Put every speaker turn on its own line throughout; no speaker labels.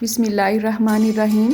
बिस्मिल्लाहिर्रहमानिर्रहीम।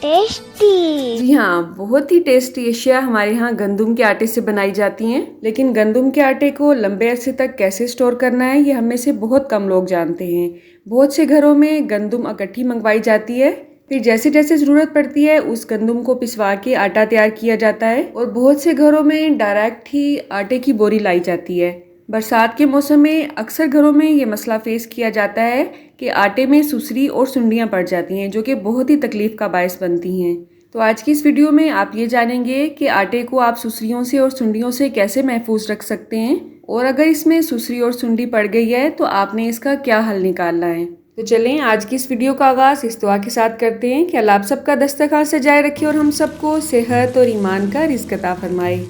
टेस्टी।
जी हाँ, बहुत ही टेस्टी अशिया हमारे यहाँ गंदम के आटे से बनाई जाती हैं। लेकिन गंदम के आटे को लंबे अरसे तक कैसे स्टोर करना है ये हम में से बहुत कम लोग जानते हैं। बहुत से घरों में गंदम इकट्ठी मंगवाई जाती है, फिर जैसे जैसे ज़रूरत पड़ती है उस गंदम को पिसवा के आटा तैयार किया जाता है। और बहुत से घरों में डायरेक्ट ही आटे की बोरी लाई जाती है। बरसात के मौसम में अक्सर घरों में ये मसला फेस किया जाता है कि आटे में सुसरी और सुंडियां पड़ जाती हैं, जो कि बहुत ही तकलीफ का बायस बनती हैं। तो आज की इस वीडियो में आप ये जानेंगे कि आटे को आप सुसरियों से और सुंडियों से कैसे महफूज रख सकते हैं, और अगर इसमें सुसरी और सुंडी पड़ गई है तो आपने इसका क्या हल निकालना है। तो चलें आज की इस वीडियो का आगाज़ इस दुआ के साथ करते हैं कि अल्लाह आप सबका दस्तरखान सजाए रखे और हम सबको सेहत और ईमान का रिज़्क अता फरमाए।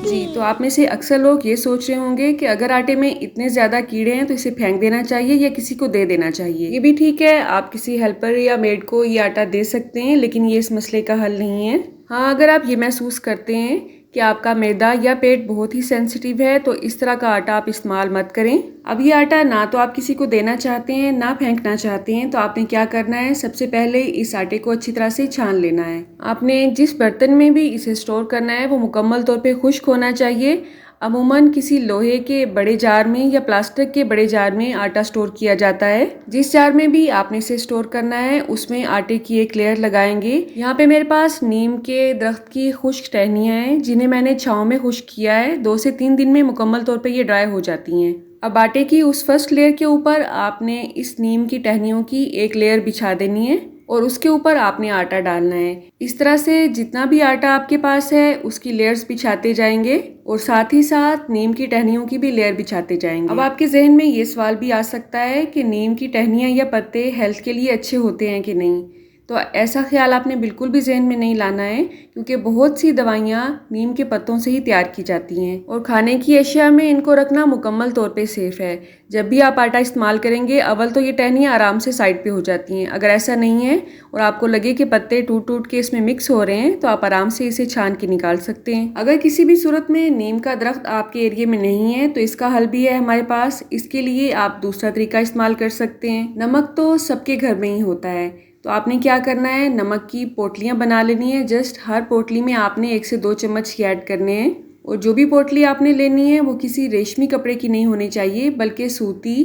जी, तो आप में से अक्सर लोग ये सोच रहे होंगे कि अगर आटे में इतने ज़्यादा कीड़े हैं तो इसे फेंक देना चाहिए या किसी को दे देना चाहिए। ये भी ठीक है, आप किसी हेल्पर या मेड को ये आटा दे सकते हैं, लेकिन ये इस मसले का हल नहीं है। हाँ, अगर आप ये महसूस करते हैं कि आपका मैदा या पेट बहुत ही सेंसिटिव है तो इस तरह का आटा आप इस्तेमाल मत करें। अब ये आटा ना तो आप किसी को देना चाहते हैं ना फेंकना चाहते हैं, तो आपने क्या करना है, सबसे पहले इस आटे को अच्छी तरह से छान लेना है। आपने जिस बर्तन में भी इसे स्टोर करना है वो मुकम्मल तौर पे खुश्क होना चाहिए। अमूमन किसी लोहे के बड़े जार में या प्लास्टिक के बड़े जार में आटा स्टोर किया जाता है। जिस जार में भी आपने इसे स्टोर करना है उसमें आटे की एक लेयर लगाएंगे। यहाँ पे मेरे पास नीम के दरख्त की खुश्क टहनियाँ हैं जिन्हें मैंने छाँव में खुश्क किया है। 2 से 3 दिन में मुकम्मल तौर पे ये ड्राई हो जाती हैं। अब आटे की उस फर्स्ट लेयर के ऊपर आपने इस नीम की टहनियों की एक लेयर बिछा देनी है और उसके ऊपर आपने आटा डालना है। इस तरह से जितना भी आटा आपके पास है उसकी लेयर्स बिछाते जाएंगे और साथ ही साथ नीम की टहनियों की भी लेयर बिछाते जाएंगे। अब आपके जहन में ये सवाल भी आ सकता है कि नीम की टहनियाँ या पत्ते हेल्थ के लिए अच्छे होते हैं कि नहीं। तो ऐसा ख्याल आपने बिल्कुल भी जहन में नहीं लाना है, क्योंकि बहुत सी दवाइयाँ नीम के पत्तों से ही तैयार की जाती हैं और खाने की अशिया में इनको रखना मुकम्मल तौर पे सेफ है। जब भी आप आटा इस्तेमाल करेंगे अव्वल तो ये टहनियाँ आराम से साइड पे हो जाती हैं। अगर ऐसा नहीं है और आपको लगे कि पत्ते टूट टूट के इसमें मिक्स हो रहे हैं तो आप आराम से इसे छान के निकाल सकते हैं। अगर किसी भी सूरत में नीम का दरख्त आपके एरिया में नहीं है तो इसका हल भी है हमारे पास। इसके लिए आप दूसरा तरीका इस्तेमाल कर सकते हैं। नमक तो सबके घर में ही होता है, तो आपने क्या करना है, नमक की पोटलियाँ बना लेनी है। जस्ट हर पोटली में आपने 1 से 2 चम्मच ही ऐड करने हैं। और जो भी पोटली आपने लेनी है वो किसी रेशमी कपड़े की नहीं होनी चाहिए, बल्कि सूती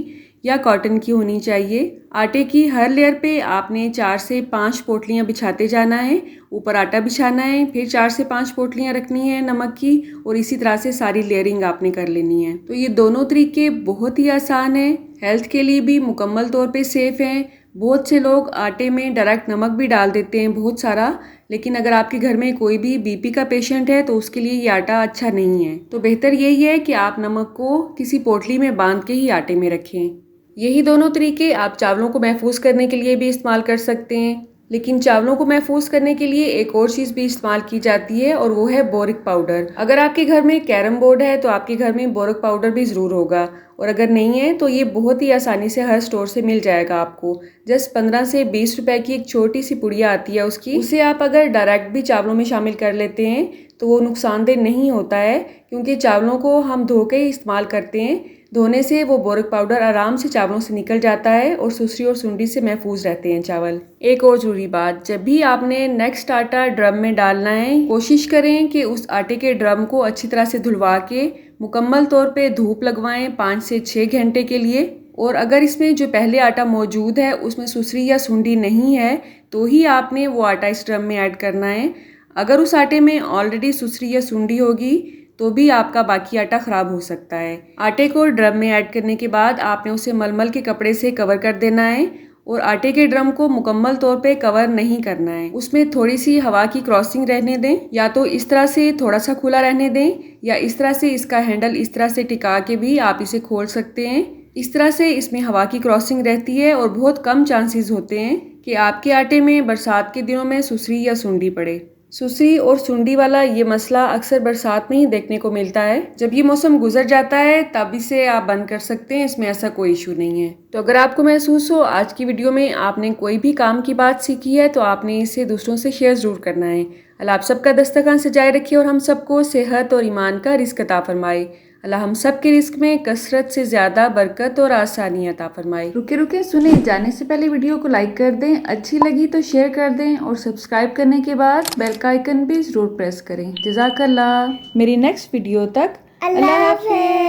या कॉटन की होनी चाहिए। आटे की हर लेयर पे आपने 4 से 5 पोटलियाँ बिछाते जाना है। ऊपर आटा बिछाना है, फिर 4 से 5 पोटलियाँ रखनी है नमक की, और इसी तरह से सारी लेयरिंग आपने कर लेनी है। तो ये दोनों तरीके बहुत ही आसान है, हेल्थ के लिए भी मुकम्मल तौर पे सेफ हैं। बहुत से लोग आटे में डायरेक्ट नमक भी डाल देते हैं बहुत सारा, लेकिन अगर आपके घर में कोई भी बीपी का पेशेंट है तो उसके लिए ये आटा अच्छा नहीं है। तो बेहतर यही है कि आप नमक को किसी पोटली में बांध के ही आटे में रखें। यही दोनों तरीके आप चावलों को महफूज करने के लिए भी इस्तेमाल कर सकते हैं। लेकिन चावलों को महफूज करने के लिए एक और चीज़ भी इस्तेमाल की जाती है और वो है बोरिक पाउडर। अगर आपके घर में कैरम बोर्ड है तो आपके घर में बोरिक पाउडर भी ज़रूर होगा, और अगर नहीं है तो ये बहुत ही आसानी से हर स्टोर से मिल जाएगा आपको। जस्ट 15 से 20 रुपए की एक छोटी सी पुड़िया आती है उसकी, उसे आप अगर डायरेक्ट भी चावलों में शामिल कर लेते हैं तो वो नुकसानदेह नहीं होता है, क्योंकि चावलों को हम धो के ही इस्तेमाल करते हैं। धोने से वो बोरिक पाउडर आराम से चावलों से निकल जाता है और सुसरी और सुंडी से महफूज रहते हैं चावल। एक और जरूरी बात, जब भी आपने नेक्स्ट आटा ड्रम में डालना है कोशिश करें कि उस आटे के ड्रम को अच्छी तरह से धुलवा के मुकम्मल तौर पे धूप लगवाएं 5 से 6 घंटे के लिए। और अगर इसमें जो पहले आटा मौजूद है उसमें सुसरी या सुंडी नहीं है तो ही आपने वो आटा इस ड्रम में ऐड करना है। अगर उस आटे में ऑलरेडी सुसरी या सुंडी होगी तो भी आपका बाकी आटा खराब हो सकता है। आटे को ड्रम में ऐड करने के बाद आपने उसे मलमल के कपड़े से कवर कर देना है और आटे के ड्रम को मुकम्मल तौर पे कवर नहीं करना है। उसमें थोड़ी सी हवा की क्रॉसिंग रहने दें, या तो इस तरह से थोड़ा सा खुला रहने दें या इस तरह से इसका हैंडल इस तरह से टिका के भी आप इसे खोल सकते हैं। इस तरह से इसमें हवा की क्रॉसिंग रहती है और बहुत कम चांसेस होते हैं कि आपके आटे में बरसात के दिनों में सुसरी या सुंडी पड़े। सुसरी और सुंडी वाला ये मसला अक्सर बरसात में ही देखने को मिलता है। जब ये मौसम गुजर जाता है तब इसे आप बंद कर सकते हैं, इसमें ऐसा कोई इशू नहीं है। तो अगर आपको महसूस हो आज की वीडियो में आपने कोई भी काम की बात सीखी है तो आपने इसे दूसरों से शेयर जरूर करना है। अल्लाह आप सबका दस्तरखान सजाए रखे और हम सबको सेहत और ईमान का रिज़्क अता फरमाए। अल्लाह हम सब के रिस्क में कसरत से ज़्यादा बरकत और आसानी अता फरमाए। रुके रुके सुने, जाने से पहले वीडियो को लाइक कर दें, अच्छी लगी तो शेयर कर दें और सब्सक्राइब करने के बाद बेल का आइकन भी ज़रूर प्रेस करें। जज़ाकल्लाह। मेरी नेक्स्ट वीडियो तक अल्लाह हाफ़िज़।